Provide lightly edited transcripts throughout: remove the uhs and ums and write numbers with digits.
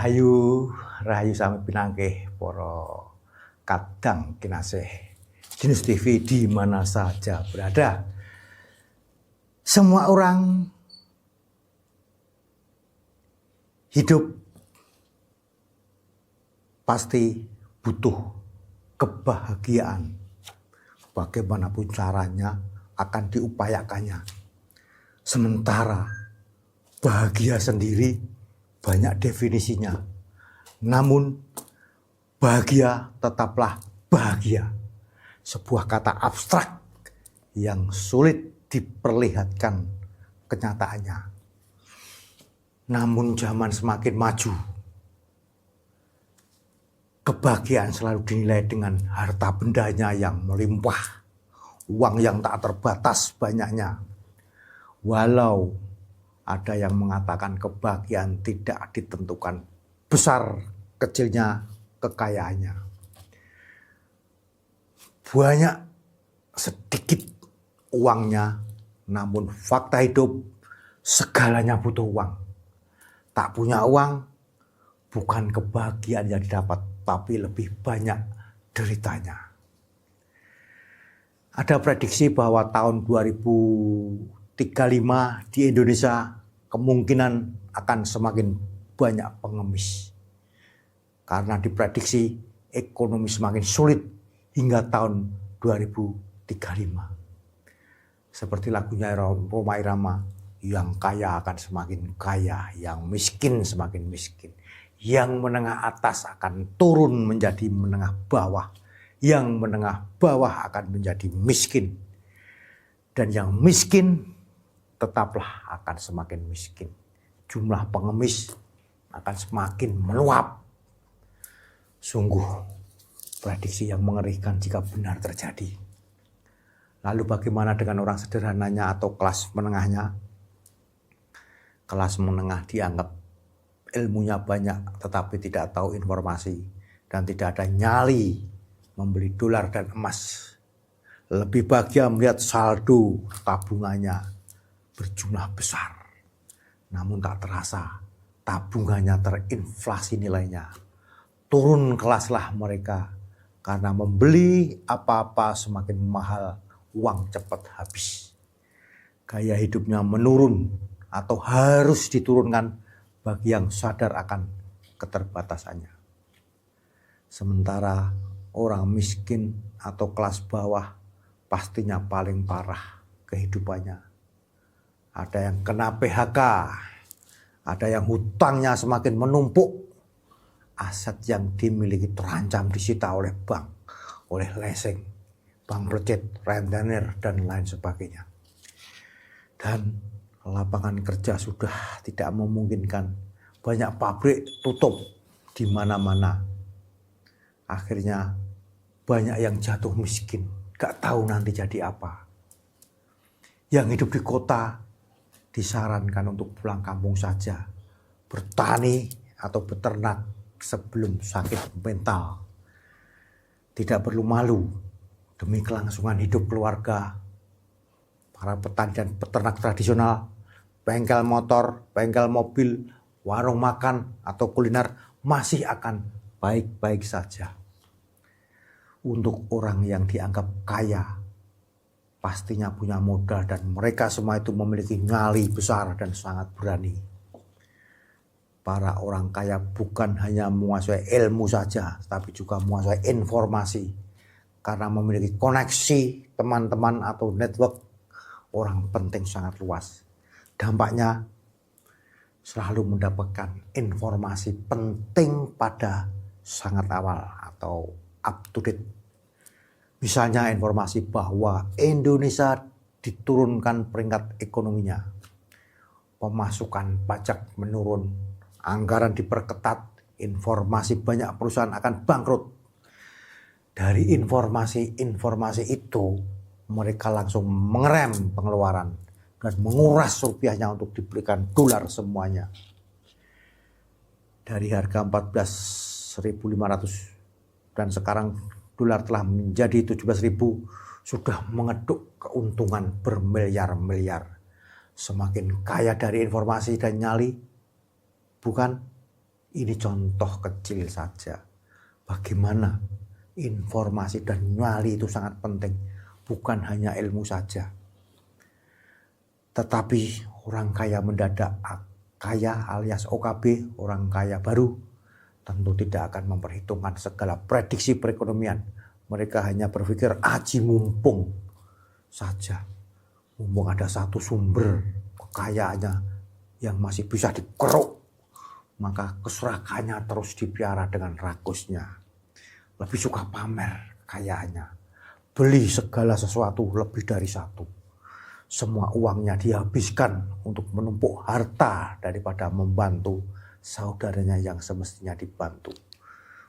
Rahayu, Rahayu sami pinanggih para kadang kinasih Genius TV di mana saja berada. Semua orang hidup pasti butuh kebahagiaan. Bagaimanapun caranya akan diupayakannya. Sementara bahagia sendiri banyak definisinya. Namun bahagia tetaplah bahagia. Sebuah kata abstrak yang sulit diperlihatkan kenyataannya. Namun zaman semakin maju, kebahagiaan selalu dinilai dengan harta bendanya yang melimpah, uang yang tak terbatas banyaknya. Walau ada yang mengatakan kebahagiaan tidak ditentukan besar kecilnya kekayaannya. Banyak sedikit uangnya, namun fakta hidup segalanya butuh uang. Tak punya uang bukan kebahagiaan yang didapat, tapi lebih banyak deritanya. Ada prediksi bahwa tahun 2035 di Indonesia kemungkinan akan semakin banyak pengemis. Karena diprediksi ekonomi semakin sulit hingga tahun 2035. Seperti lagunya Rhoma Irama, yang kaya akan semakin kaya, yang miskin semakin miskin. Yang menengah atas akan turun menjadi menengah bawah. Yang menengah bawah akan menjadi miskin. Dan yang miskin tetaplah akan semakin miskin. Jumlah pengemis akan semakin meluap. Sungguh prediksi yang mengerikan jika benar terjadi. Lalu bagaimana dengan orang sederhananya atau kelas menengahnya? Kelas menengah dianggap ilmunya banyak tetapi tidak tahu informasi dan tidak ada nyali membeli dolar dan emas. Lebih bahagia melihat saldo tabungannya berjumlah besar. Namun tak terasa tabungannya terinflasi nilainya. Turun kelaslah mereka karena membeli apa-apa semakin mahal, uang cepat habis. Gaya hidupnya menurun atau harus diturunkan bagi yang sadar akan keterbatasannya. Sementara orang miskin atau kelas bawah pastinya paling parah kehidupannya. Ada yang kena PHK, ada yang hutangnya semakin menumpuk, aset yang dimiliki terancam disita oleh bank, oleh leasing, bank plecet, rentenir, dan lain sebagainya. Dan lapangan kerja sudah tidak memungkinkan, banyak pabrik tutup di mana-mana. Akhirnya banyak yang jatuh miskin, gak tahu nanti jadi apa. Yang hidup di kota disarankan untuk pulang kampung saja, bertani atau beternak sebelum sakit mental. Tidak perlu malu demi kelangsungan hidup keluarga. Para petani dan peternak tradisional, bengkel motor, bengkel mobil, warung makan atau kuliner masih akan baik-baik saja. Untuk orang yang dianggap kaya, pastinya punya modal dan mereka semua itu memiliki nyali besar dan sangat berani. Para orang kaya bukan hanya menguasai ilmu saja, tapi juga menguasai informasi. Karena memiliki koneksi teman-teman atau network, orang penting sangat luas. Dampaknya selalu mendapatkan informasi penting pada sangat awal atau up to date. Misalnya informasi bahwa Indonesia diturunkan peringkat ekonominya. Pemasukan pajak menurun, anggaran diperketat, informasi banyak perusahaan akan bangkrut. Dari informasi itu mereka langsung mengerem pengeluaran dan menguras rupiahnya untuk dibelikan dolar semuanya. Dari harga 14.500 dan sekarang dolar telah menjadi 17.000, sudah mengeduk keuntungan bermiliar-miliar. Semakin kaya dari informasi dan nyali, bukan? Ini contoh kecil saja bagaimana informasi dan nyali itu sangat penting. Bukan hanya ilmu saja. Tetapi orang kaya mendadak kaya alias OKB, orang kaya baru, tentu tidak akan memperhitungkan segala prediksi perekonomian. Mereka hanya berpikir aji mumpung saja. Mumpung ada satu sumber kekayaannya yang masih bisa dikeruk, maka keserakahannya terus dipiara dengan rakusnya. Lebih suka pamer kekayaannya. Beli segala sesuatu lebih dari satu. Semua uangnya dihabiskan untuk menumpuk harta daripada membantu saudaranya yang semestinya dibantu.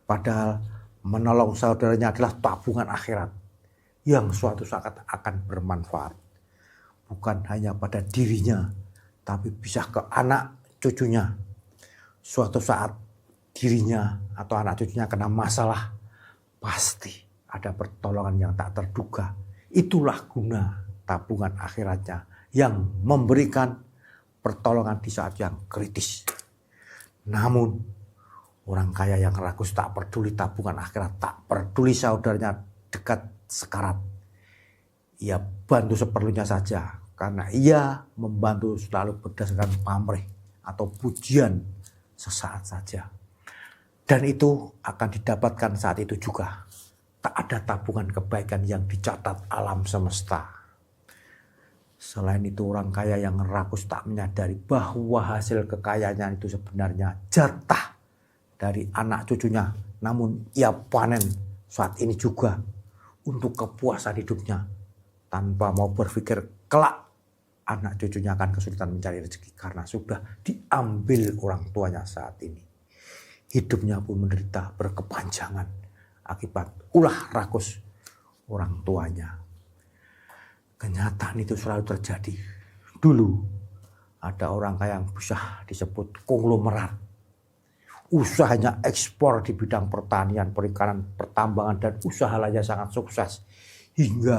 Padahal menolong saudaranya adalah tabungan akhirat yang suatu saat akan bermanfaat. Bukan hanya pada dirinya, tapi bisa ke anak cucunya. Suatu saat dirinya atau anak cucunya kena masalah, pasti ada pertolongan yang tak terduga. Itulah guna tabungan akhiratnya yang memberikan pertolongan di saat yang kritis. Namun orang kaya yang rakus tak peduli tabungan akhirat, tak peduli saudaranya dekat sekarat. Ia bantu seperlunya saja karena ia membantu selalu berdasarkan pamrih atau pujian sesaat saja. Dan itu akan didapatkan saat itu juga. Tak ada tabungan kebaikan yang dicatat alam semesta. Selain itu orang kaya yang rakus tak menyadari bahwa hasil kekayaannya itu sebenarnya jatah dari anak cucunya. Namun ia panen saat ini juga untuk kepuasan hidupnya. Tanpa mau berpikir kelak anak cucunya akan kesulitan mencari rezeki karena sudah diambil orang tuanya saat ini. Hidupnya pun menderita berkepanjangan akibat ulah rakus orang tuanya. Kenyataan itu selalu terjadi. Dulu ada orang kaya yang bisa disebut konglomerat. Usahanya ekspor di bidang pertanian, perikanan, pertambangan dan usaha lainnya sangat sukses. Hingga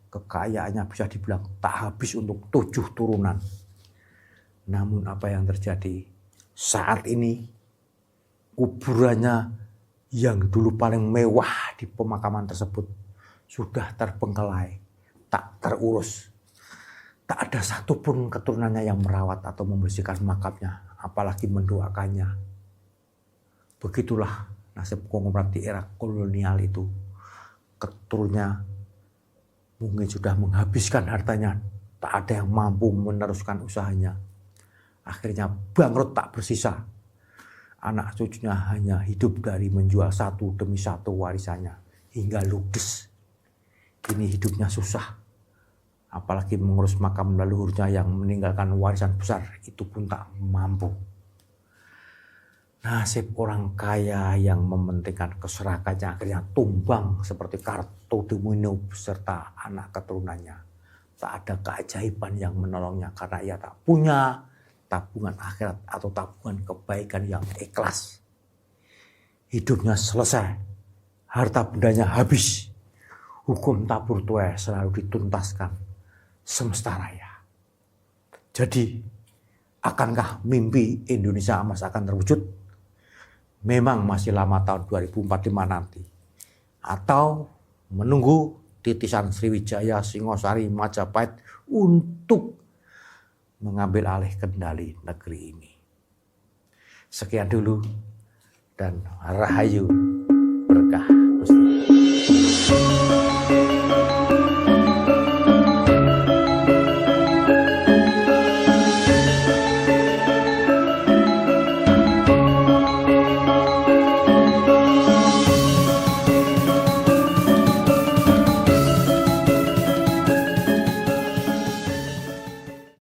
kekayaannya bisa dibilang tak habis untuk 7 turunan. Namun apa yang terjadi saat ini, kuburannya yang dulu paling mewah di pemakaman tersebut sudah terbengkelai, tak terurus. Tak ada satupun keturunannya yang merawat atau membersihkan makamnya, apalagi mendoakannya. Begitulah nasib konglomerat di era kolonial itu. Keturunannya mungkin sudah menghabiskan hartanya, tak ada yang mampu meneruskan usahanya. Akhirnya bangkrut tak bersisa. Anak cucunya hanya hidup dari menjual satu demi satu warisannya hingga ludes. Kini hidupnya susah. Apalagi mengurus makam leluhurnya yang meninggalkan warisan besar, itu pun tak mampu. Nasib orang kaya yang mementingkan keserakahannya akhirnya tumbang seperti kartu domino beserta anak keturunannya. Tak ada keajaiban yang menolongnya karena ia tak punya tabungan akhirat atau tabungan kebaikan yang ikhlas. Hidupnya selesai, harta bendanya habis. Hukum tabur tuai selalu dituntaskan semesta raya. Jadi, akankah mimpi Indonesia emas akan terwujud? Memang masih lama tahun 2045 nanti. Atau menunggu titisan Sriwijaya, Singosari, Majapahit untuk mengambil alih kendali negeri ini. Sekian dulu dan rahayu berkah.